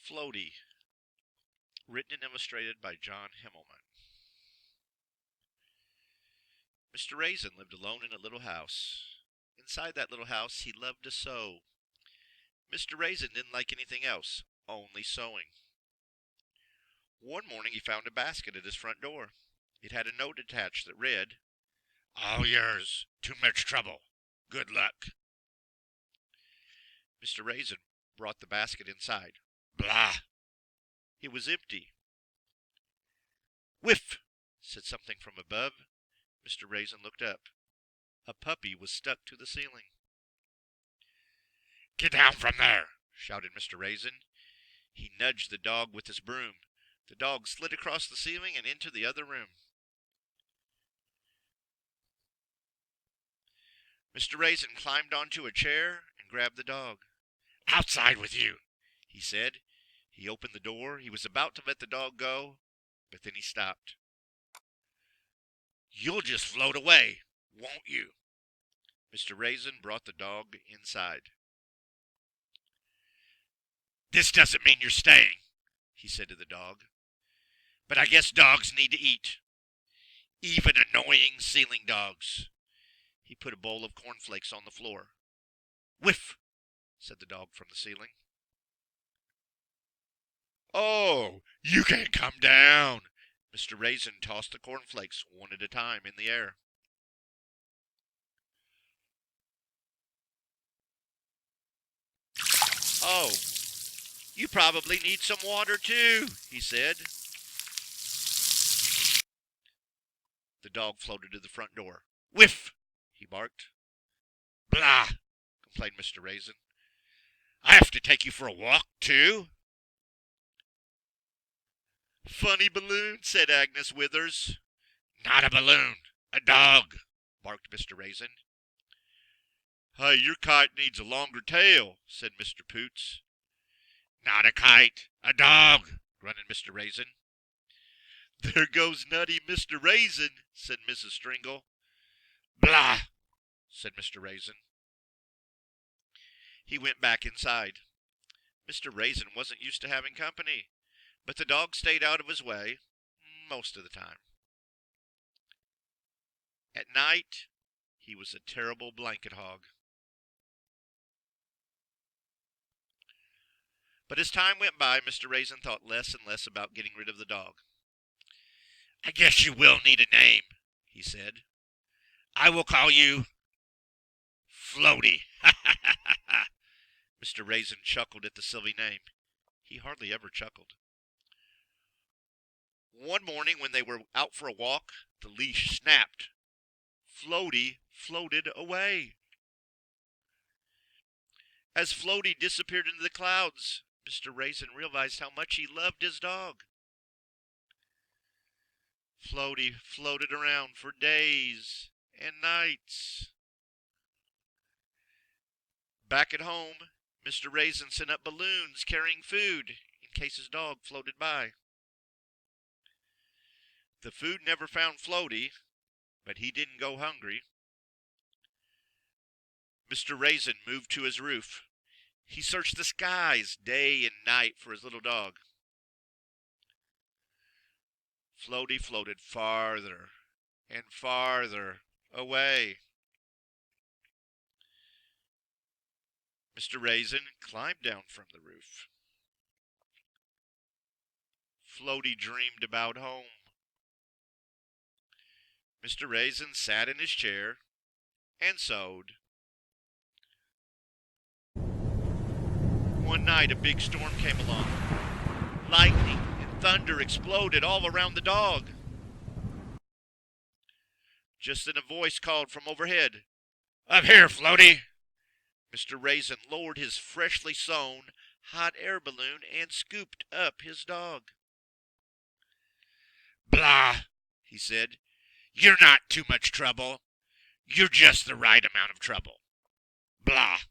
Floaty, written and illustrated by John Himmelman. Mr. Raisin lived alone in a little house. Inside that little house, he loved to sew. Mr. Raisin didn't like anything else, only sewing. One morning he found a basket at his front door. It had a note attached that read, "All yours. Too much trouble. Good luck." Mr. Raisin brought the basket inside. Blah! It was empty. Whiff! Said something from above. Mr. Raisin looked up. A puppy was stuck to the ceiling. "Get down from there!" shouted Mr. Raisin. He nudged the dog with his broom. The dog slid across the ceiling and into the other room. Mr. Raisin climbed onto a chair and grabbed the dog. "Outside with you," he said. He opened the door. He was about to let the dog go, but then he stopped. "You'll just float away, won't you?" Mr. Raisin brought the dog inside. "This doesn't mean you're staying," he said to the dog. "But I guess dogs need to eat. Even annoying ceiling dogs." He put a bowl of cornflakes on the floor. "Whiff!" said the dog from the ceiling. "Oh, you can't come down." Mr. Raisin tossed the cornflakes one at a time in the air. "Oh, you probably need some water too," he said. The dog floated to the front door. "Whiff!" he barked. "Blah!" complained Mr. Raisin. "I have to take you for a walk too." "Funny balloon," said Agnes Withers. "Not a balloon, a dog," barked Mr. Raisin. "Hey, your kite needs a longer tail," said Mr. Poots. "Not a kite, a dog," grunted Mr. Raisin. "There goes nutty Mr. Raisin," said Mrs. Stringle. "Blah!" said Mr. Raisin. He went back inside. Mr. Raisin wasn't used to having company, but the dog stayed out of his way most of the time. At night, he was a terrible blanket hog. But as time went by, Mr. Raisin thought less and less about getting rid of the dog. "I guess you will need a name," he said. "I will call you Floaty." Mr. Raisin chuckled at the silly name. He hardly ever chuckled. One morning when they were out for a walk, the leash snapped. Floaty floated away. As Floaty disappeared into the clouds, Mr. Raisin realized how much he loved his dog. Floaty floated around for days and nights. Back at home, Mr. Raisin sent up balloons carrying food in case his dog floated by. The food never found Floaty, but he didn't go hungry. Mr. Raisin moved to his roof. He searched the skies day and night for his little dog. Floaty floated farther and farther away. Mr. Raisin climbed down from the roof. Floaty dreamed about home. Mr. Raisin sat in his chair and sewed. One night a big storm came along. Lightning and thunder exploded all around the dog. Just then a voice called from overhead, "Up here, Floaty!" Mr. Raisin lowered his freshly sewn hot air balloon and scooped up his dog. "Blah!" he said. "You're not too much trouble. You're just the right amount of trouble. Blah!"